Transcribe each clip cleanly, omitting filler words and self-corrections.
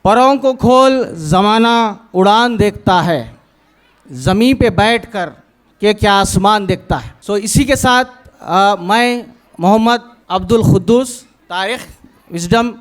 परों को खोल ज़माना उड़ान देखता है, ज़मीं पे बैठकर के क्या आसमान देखता है। सो इसी के साथ मैं मोहम्मद अब्दुल खुद्दूस, तारिख़ विज़डम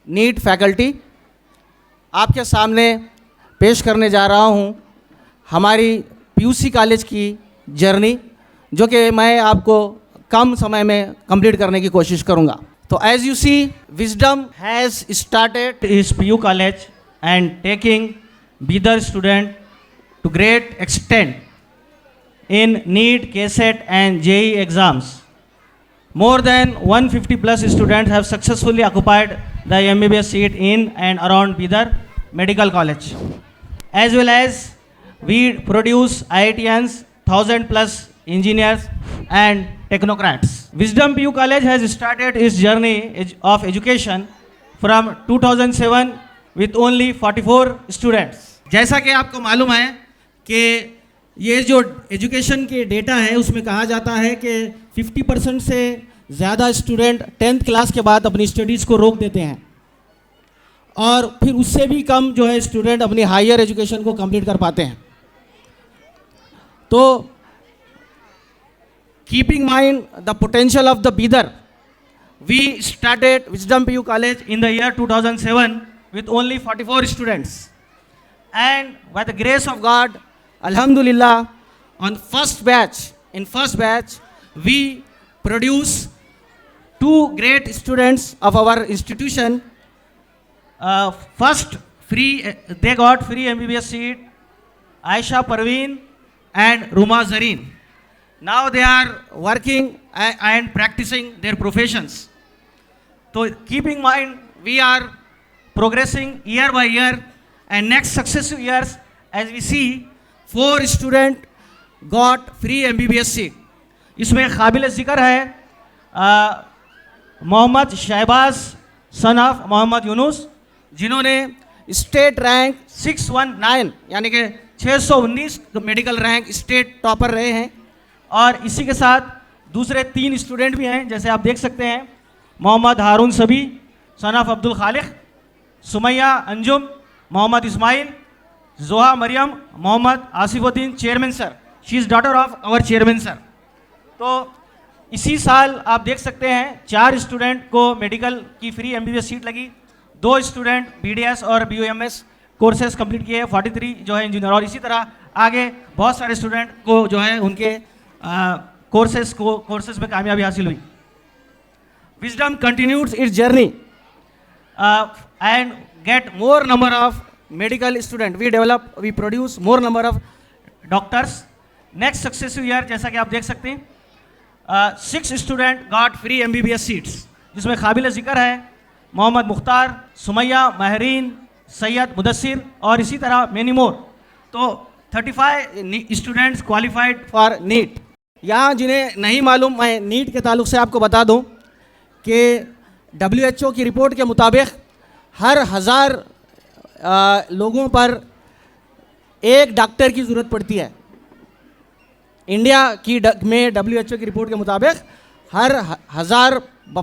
नीट फैकल्टी, आपके सामने पेश करने जा रहा हूँ हमारी पीयूसी कॉलेज की जर्नी, जो कि मैं आपको कम समय में कंप्लीट करने की कोशिश करूँगा। तो as you see, wisdom has started इस PU college and taking Bidar student to great extent in NEET, KCET and JEE exams. More than 150 plus students have successfully occupied the MBBS seat in and around Bidar Medical College. As well as we produce IITians, 1000 plus engineers and technocrats. Wisdom PU College has started its journey of education from 2007 with only 44 students. जैसा कि आपको मालूम है कि ये जो education के data है उसमें कहा जाता है कि 50% से ज़्यादा स्टूडेंट 10th क्लास के बाद अपनी स्टडीज़ को रोक देते हैं और फिर उससे भी कम जो है स्टूडेंट अपनी हायर एजुकेशन को कंप्लीट कर पाते हैं। तो keeping mind the potential of the Bidar, we started Wisdom PU college in the year 2007 with only 44 students, and by the grace of God, alhamdulillah, in first batch we produce two great students of our institution. First they got free MBBS seat, Aisha Parveen and Ruma Zareen. Now they are working and practicing their professions. So keeping in mind, we are progressing year by year, and next successive years, as we see, 4 students got free MBBS seat. इसमें काबिल ज़िक्र है Mohammad Shahbaz son of Mohammad Yunus, जिन्होंने state rank 619 यानी कि 619 medical rank state topper रहे हैं। और इसी के साथ दूसरे 3 स्टूडेंट भी हैं, जैसे आप देख सकते हैं, मोहम्मद हारून सबी son of Abdul Khaliq, Sumaiya Anjum, Mohammed Ismail, Zoha Mariyam, Mohammed Asifuddin chairman sir, she is daughter of our chairman sir. तो इसी साल आप देख सकते हैं 4 स्टूडेंट को मेडिकल की फ्री MBBS सीट लगी, 2 स्टूडेंट BDS और BUMS कोर्सेज कंप्लीट किए, 43 जो है इंजीनियर, और इसी तरह आगे बहुत सारे स्टूडेंट को जो है उनके कोर्सेज में कामयाबी हासिल हुई। Wisdom continues it's journey and get more number of medical student. We produce more number of doctors. Next successive year, जैसा कि आप देख सकते हैं, 6 student got free MBBS seats, जिसमें काबिल ज़िक्र है मोहम्मद मुख्तार, सुमैया, महरीन, सैयद, मुदस्सिर और इसी तरह many more. तो 35 students qualified for NEET. यहाँ जिन्हें नहीं मालूम, मैं NEET के ताल्लुक से आपको बता दूँ कि WHO की रिपोर्ट के मुताबिक हर 1000 लोगों पर एक डॉक्टर की ज़रूरत पड़ती है। इंडिया की में WHO की रिपोर्ट के मुताबिक हर 1000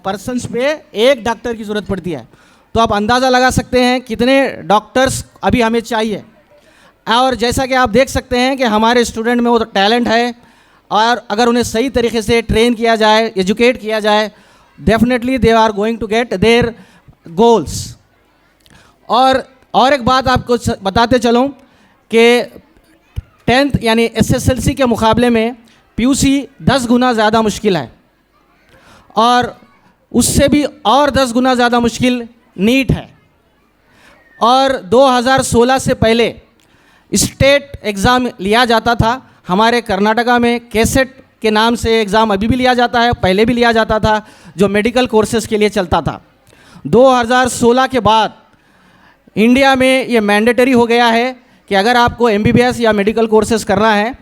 पर्सन्स पे एक डॉक्टर की ज़रूरत पड़ती है। तो आप अंदाज़ा लगा सकते हैं कितने डॉक्टर्स अभी हमें चाहिए। और जैसा कि आप देख सकते हैं कि हमारे स्टूडेंट में वो तो टैलेंट है, और अगर उन्हें सही तरीके से ट्रेन किया जाए, एजुकेट किया जाए, definitely they are going to get their goals. और एक बात आपको बताते चलूँ कि 10th यानी SSLC के मुकाबले में PUC 10 गुना ज़्यादा मुश्किल है, और उससे भी और 10 गुना ज़्यादा मुश्किल नीट है। और 2016 से पहले स्टेट एग्ज़ाम लिया जाता था हमारे कर्नाटका में, KCET के नाम से एग्ज़ाम अभी भी लिया जाता है, पहले भी लिया जाता था, जो मेडिकल कोर्सेज़ के लिए चलता था। 2016 के बाद इंडिया में ये मैंडेटरी हो गया है कि अगर आपको MBBS या मेडिकल कोर्सेज़ करना है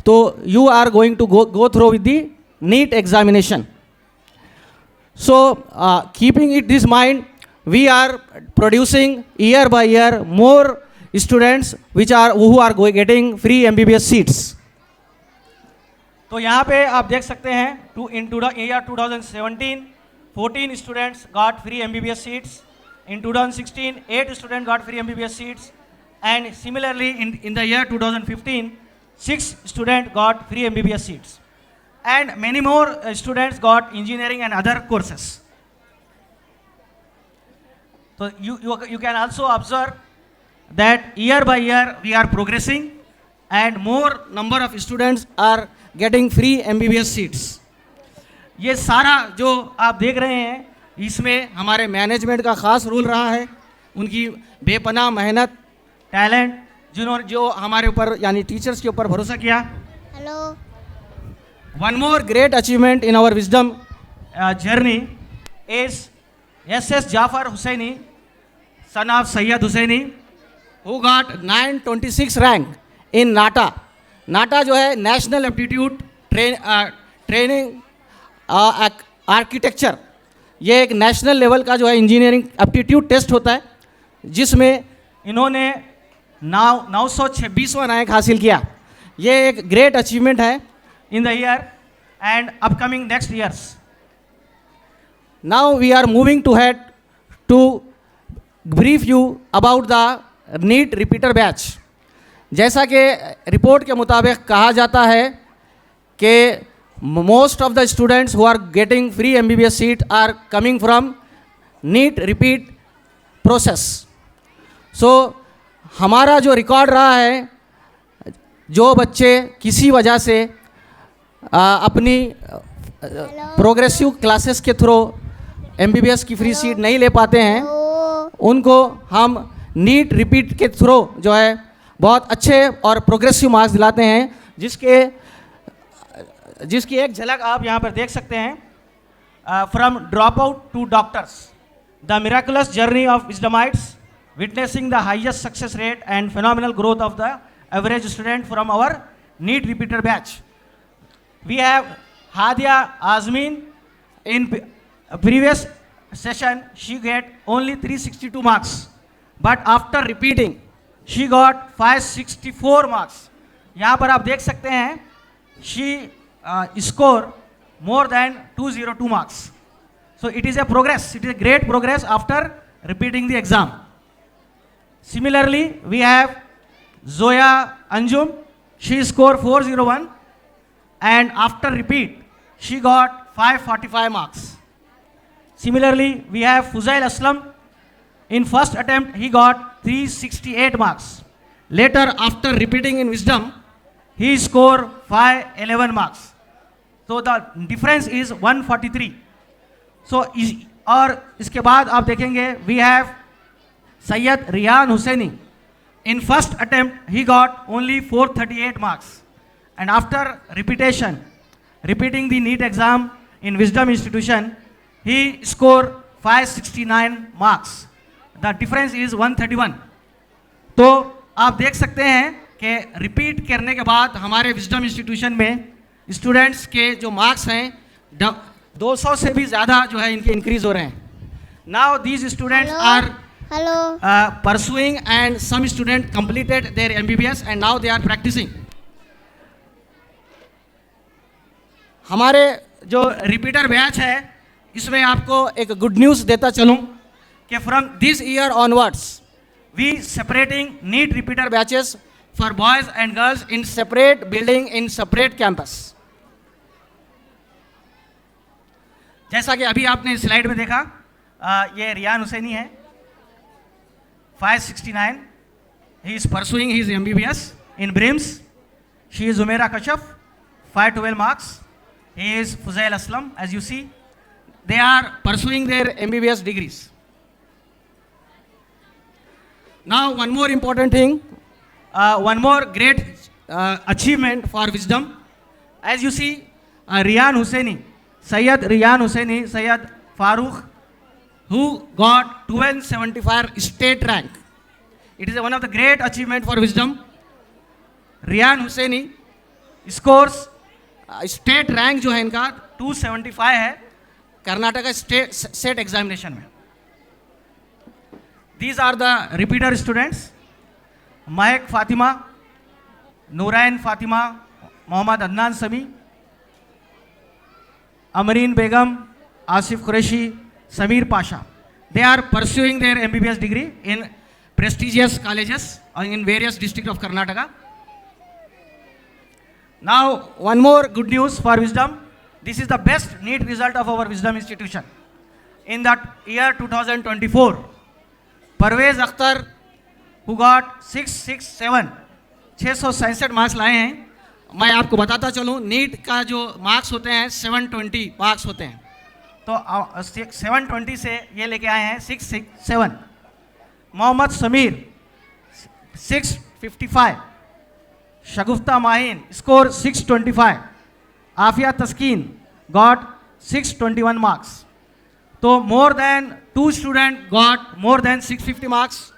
तो you are going to go through with the NEET examination. So keeping it this mind, we are producing year by year more students who are getting free MBBS seats. तो यहाँ पे आप देख सकते हैं in the year 2017 14 students got free MBBS seats. In 2016, 8 students got free MBBS seats, and similarly in the year 2015, 6 students got free MBBS seats, and many more students got engineering and other courses. So you can also observe that year by year we are progressing, and more number of students are getting free MBBS seats. ये सारा जो आप देख रहे हैं इसमें हमारे management का ख़ास रोल रहा है, उनकी बेपनाह मेहनत, टैलेंट, जिन्होंने जो हमारे ऊपर यानी टीचर्स के ऊपर भरोसा किया. Hello. One more great achievement in our wisdom journey is S.S. Jafar Hussaini, son of Sayyid Hussaini, who got 926 rank in NATA. NATA जो है नेशनल एप्टीट्यूड ट्रेनिंग आर्किटेक्चर, ये एक नेशनल लेवल का जो है इंजीनियरिंग एप्टीट्यूड टेस्ट होता है, जिसमें इन्होंने 926वां रैंक हासिल किया. ये एक ग्रेट अचीवमेंट है in the year and upcoming next years. Now we are moving to head to brief you about the NEET repeater batch. जैसा कि रिपोर्ट के मुताबिक कहा जाता है कि most of the students who are getting free MBBS seat are coming from NEET repeat process. So हमारा जो रिकॉर्ड रहा है, जो बच्चे किसी वजह से अपनी प्रोग्रेसिव क्लासेस के थ्रू MBBS की फ्री सीट नहीं ले पाते हैं, उनको हम नीट रिपीट के थ्रू जो है बहुत अच्छे और प्रोग्रेसिव मार्क्स दिलाते हैं, जिसकी एक झलक आप यहाँ पर देख सकते हैं. From drop out to doctors, the miraculous journey of Wisdomites witnessing the highest success rate and phenomenal growth of the average student from our NEET repeater batch. We have Hadia Azmin. In previous session she get only 362 marks, but after repeating she got 564 marks. यहाँ पर आप देख सकते हैं she score more than 202 marks. So it is a progress, it is a great progress after repeating the exam. Similarly we have Zoya Anjum. She scored 401, and after repeat she got 545 marks. Similarly we have Fuzail Aslam. In first attempt he got 368 marks. Later after repeating in wisdom he scored 511 marks. So the difference is 143. So और इसके बाद आप देखेंगे we have Sayyid Riyan Hussaini. In first attempt he got only 438 marks. And after repeating the NEET exam in Wisdom Institution, he scored 569 marks. The difference is 131. तो आप देख सकते हैं कि रिपीट करने के बाद हमारे विजडम इंस्टीट्यूशन में स्टूडेंट्स के जो मार्क्स हैं 200 से भी ज़्यादा जो है इनके इंक्रीज हो रहे हैं. Now these students are pursuing, and some students completed their MBBS and now they are practicing. हमारे जो रिपीटर बैच है इसमें आपको एक गुड न्यूज़ देता चलूं कि from this year onwards we separating NEET repeater batches for boys and girls in separate building in separate campus. जैसा कि अभी आपने स्लाइड में देखा, ये रियान हुसैनी है, 569. He is pursuing his MBBS in brims. She is Umera Kashaf, 512 marks. He is Fuzail Aslam. As you see, they are pursuing their MBBS degrees. Now one more important thing, one more great achievement for wisdom. As you see, Riyan Hussaini, Sayyid Riyan Hussaini, Sayyid Farooq, who got 1275 state rank. It is one of the great achievement for wisdom. Riyan Hussaini scores state rank जो है इनका 275 है Karnataka state CET examination में. These are the repeater students: Mehak Fatima, Noorain Fatima, Mohammed Adnan Sami, Amreen Begum, Asif Qureshi, Sameer Pasha. they are pursuing their MBBS degree in prestigious colleges in various districts of Karnataka. Now, one more good news for Wisdom. This is the best NEET result of our Wisdom institution. In that year 2024, Parvez Akhtar, who got 667 marks लाए हैं. मैं आपको बताता चलूँ, NEET का जो marks होते हैं 720 मार्क्स होते हैं, तो 720 से ये लेके आए हैं 667. मोहम्मद समीर 655, शगुफ्ता माहिन स्कोर 625, आफिया तस्कीन गॉट 621 मार्क्स. तो more than 2 student got more than 650 marks,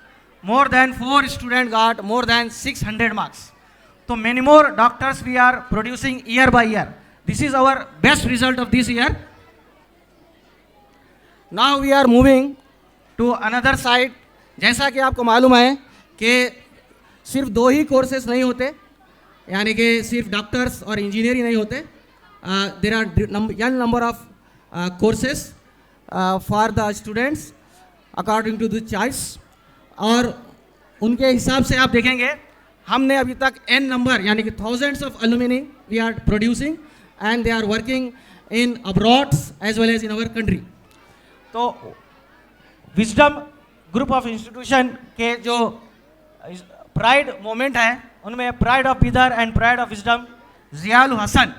more than 4 students got more than 600 marks. So many more doctors we are producing year by year. This is our best result of this year. Now we are moving to another side. जैसा कि आपको मालूम है कि सिर्फ 2 ही courses नहीं होते, यानी कि सिर्फ डॉक्टर्स और इंजीनियर ही नहीं होते. There are n number of courses for the students according to the choice. और उनके हिसाब से आप देखेंगे हमने अभी तक n नंबर यानी कि thousands of alumni we are producing and they are working in abroad as well as in our country. तो विजडम ग्रुप ऑफ इंस्टीट्यूशन के जो प्राइड मोमेंट है उनमें pride of Bidar and pride of Wisdom Ziaul Hasan,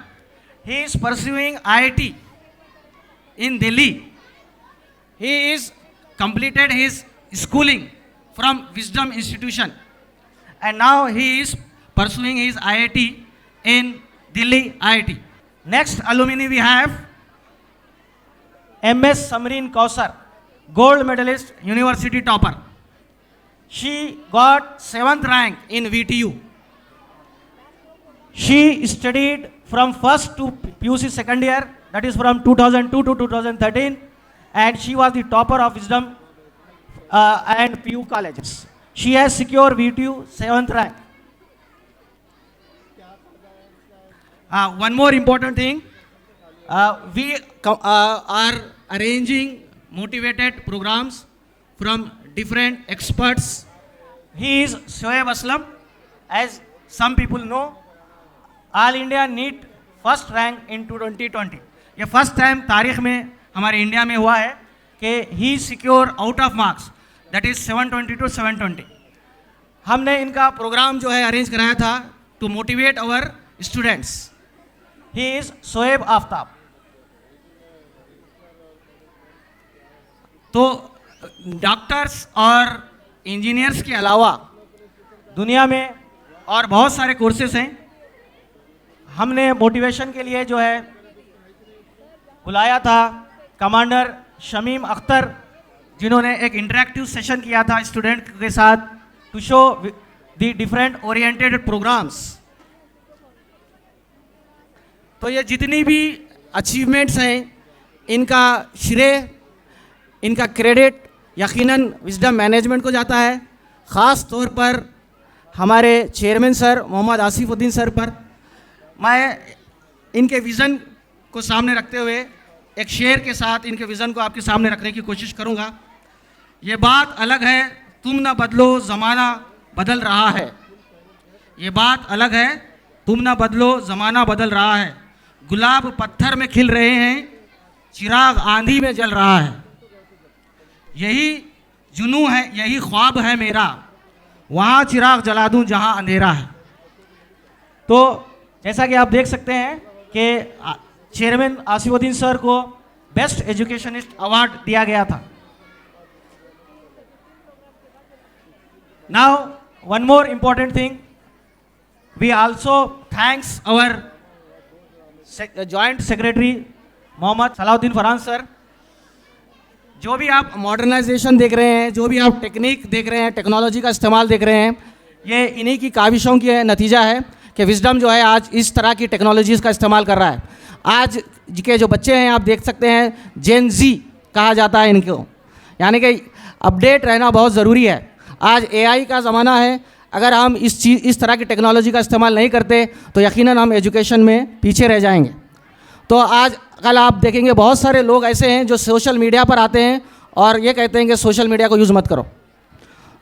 he is pursuing IIT in Delhi. He is completed his schooling from Wisdom Institution and now he is pursuing his IIT in Delhi IIT. Next alumni we have MS Samreen Kausar, gold medalist, university topper. She got 7th rank in VTU. She studied from first to PUC second year, that is from 2002 to 2013, and she was the topper of Wisdom and PU colleges. She has secured VTU 7th rank. One more important thing, we are arranging motivated programs from different experts. He is Shoaib Aslam, as some people know, All India NEET first rank in 2020. ये first time तारीख में हमारे India में हुआ है कि he secure out of marks, that is 720 to 720. हमने इनका प्रोग्राम जो है अरेंज कराया था to motivate our students. He is Shoaib Aftab. तो डॉक्टर्स और इंजीनियर्स के अलावा दुनिया में और बहुत सारे कोर्सेज हैं. हमने मोटिवेशन के लिए जो है बुलाया था कमांडर शमीम अख्तर, जिन्होंने एक इंटरेक्टिव सेशन किया था स्टूडेंट के साथ to show the different oriented programs. तो ये जितनी भी अचीवमेंट्स हैं इनका श्रेय, इनका क्रेडिट यकीनन विजडम मैनेजमेंट को जाता है, ख़ास तौर पर हमारे चेयरमैन सर मोहम्मद आसिफुद्दीन सर पर. मैं इनके विज़न को सामने रखते हुए एक शेर के साथ इनके विज़न को आपके सामने रखने की कोशिश करूंगा. ये बात अलग है तुम न बदलो ज़माना बदल रहा है. ये बात अलग है तुम न बदलो ज़माना बदल रहा है. गुलाब पत्थर में खिल रहे हैं, चिराग आंधी में जल रहा है. यही जुनून है, यही ख्वाब है मेरा, वहाँ चिराग जला दूँ जहाँ अंधेरा है. तो जैसा कि आप देख सकते हैं कि चेयरमैन आसिफुद्दीन सर को बेस्ट एजुकेशनिस्ट अवार्ड दिया गया था. Now one more important thing, we also thanks our joint secretary Mohammed Salahuddin Farhan sir. जो भी आप मॉडर्नाइजेशन देख रहे हैं, जो भी आप टेक्निक देख रहे हैं, टेक्नोलॉजी का इस्तेमाल देख रहे हैं, ये इन्हीं की काविशों की नतीजा है कि विजडम जो है आज इस तरह की टेक्नोलॉजीज़ का इस्तेमाल कर रहा है. आज के जो बच्चे हैं आप देख सकते हैं, जेन जी कहा जाता है इनको, यानी कि अपडेट रहना बहुत ज़रूरी है. आज AI का ज़माना है. अगर हम इस तरह की टेक्नोलॉजी का इस्तेमाल नहीं करते तो यकीनन हम एजुकेशन में पीछे रह जाएंगे. तो आज कल आप देखेंगे बहुत सारे लोग ऐसे हैं जो सोशल मीडिया पर आते हैं और ये कहते हैं कि सोशल मीडिया को यूज़ मत करो।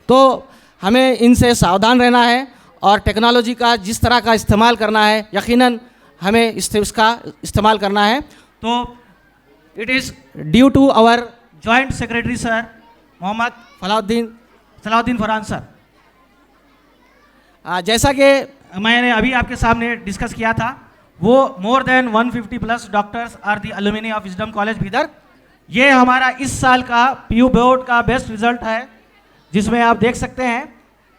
तो हमें इनसे सावधान रहना है और टेक्नोलॉजी का जिस तरह का इस्तेमाल करना है यकीनन हमें इसका इस्तेमाल करना है। तो it is due to our joint secretary sir Mohammed Salahuddin Farhan sir. जैसा कि मैंने अभी आपके सामने डिस्कस किया था, वो more than 150 plus doctors are the alumni of wisdom college Bidar. ये हमारा इस साल का पीयू बोर्ड का बेस्ट रिजल्ट है, जिसमें आप देख सकते हैं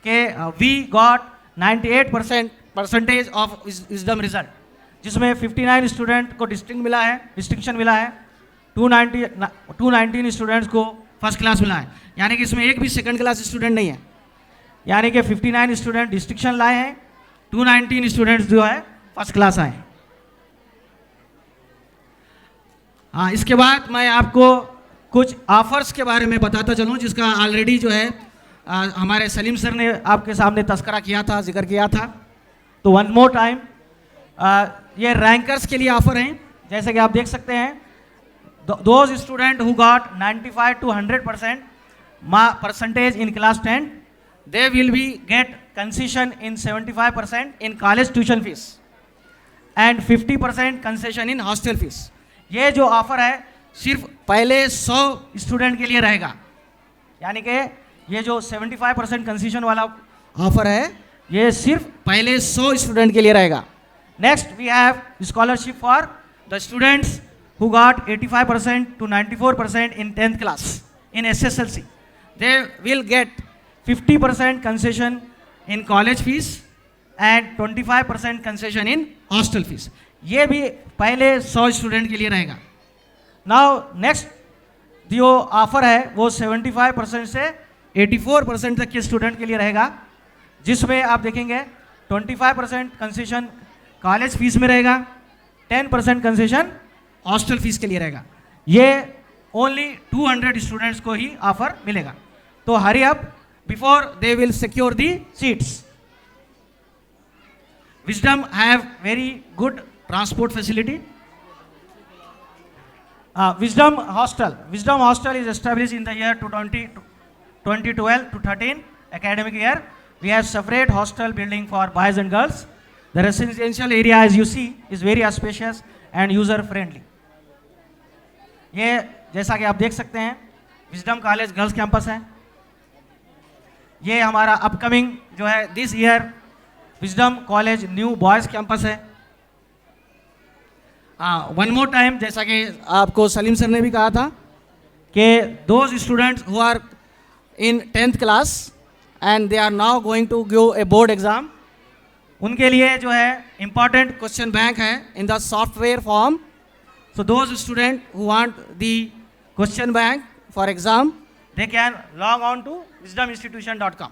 कि we got 98% of wisdom result, जिसमें 59 स्टूडेंट को डिस्टिंक्शन मिला है, 219 स्टूडेंट्स को फर्स्ट क्लास मिला है, यानी कि इसमें एक भी सेकंड क्लास स्टूडेंट नहीं है। यानी कि 59 स्टूडेंट डिस्टिंक्शन लाए हैं, 219 स्टूडेंट्स जो है फर्स्ट क्लास आए। हाँ, इसके बाद मैं आपको कुछ ऑफर्स के बारे में बताता चलूँ, जिसका ऑलरेडी जो है हमारे सलीम सर ने आपके सामने तस्करा किया था, जिक्र किया था। तो वन मोर टाइम, ये रैंकर्स के लिए ऑफर हैं। जैसे कि आप देख सकते हैं, those student who got 95 to 100% percentage in class 10, they will be get concession in 75% in college tuition fees and 50% concession in hostel fees। ये जो ऑफर है सिर्फ पहले 100 स्टूडेंट के लिए रहेगा, यानी कि ये जो 75% कंसेशन वाला ऑफर है ये सिर्फ पहले 100 स्टूडेंट के लिए रहेगा। Next we have scholarship for the students who got 85% to 94% in 10th class in SSLC. They will get 50% concession in college fees and 25% concession in hostel fees। ये भी पहले 100 स्टूडेंट के लिए रहेगा। नाउ नेक्स्ट जो ऑफर है वो 75% से 84% तक के स्टूडेंट के लिए रहेगा, जिसमें आप देखेंगे 25% कंसेशन कॉलेज फीस में रहेगा, 10% कंसेशन हॉस्टल फीस के लिए रहेगा। ये ओनली 200 स्टूडेंट्स को ही ऑफर मिलेगा। तो hurry up before they will secure the seats. Wisdom have very good transport facility. Wisdom Hostel is established in the year 2012 to 13 academic year. We have separate hostel building for boys and girls. The residential area, as you see, is very spacious and user friendly. ये जैसा कि आप देख सकते हैं wisdom college girls campus है। ये हमारा अपकमिंग जो है this year wisdom college new boys campus है। वन मोर टाइम, जैसा कि आपको सलीम सर ने भी कहा था कि those students who are in 10th class and they are now going to give a board exam, उनके लिए जो है इम्पॉर्टेंट क्वेश्चन बैंक है in the software form. So those student who want the question bank for exam, they can log on to wisdominstitution.com।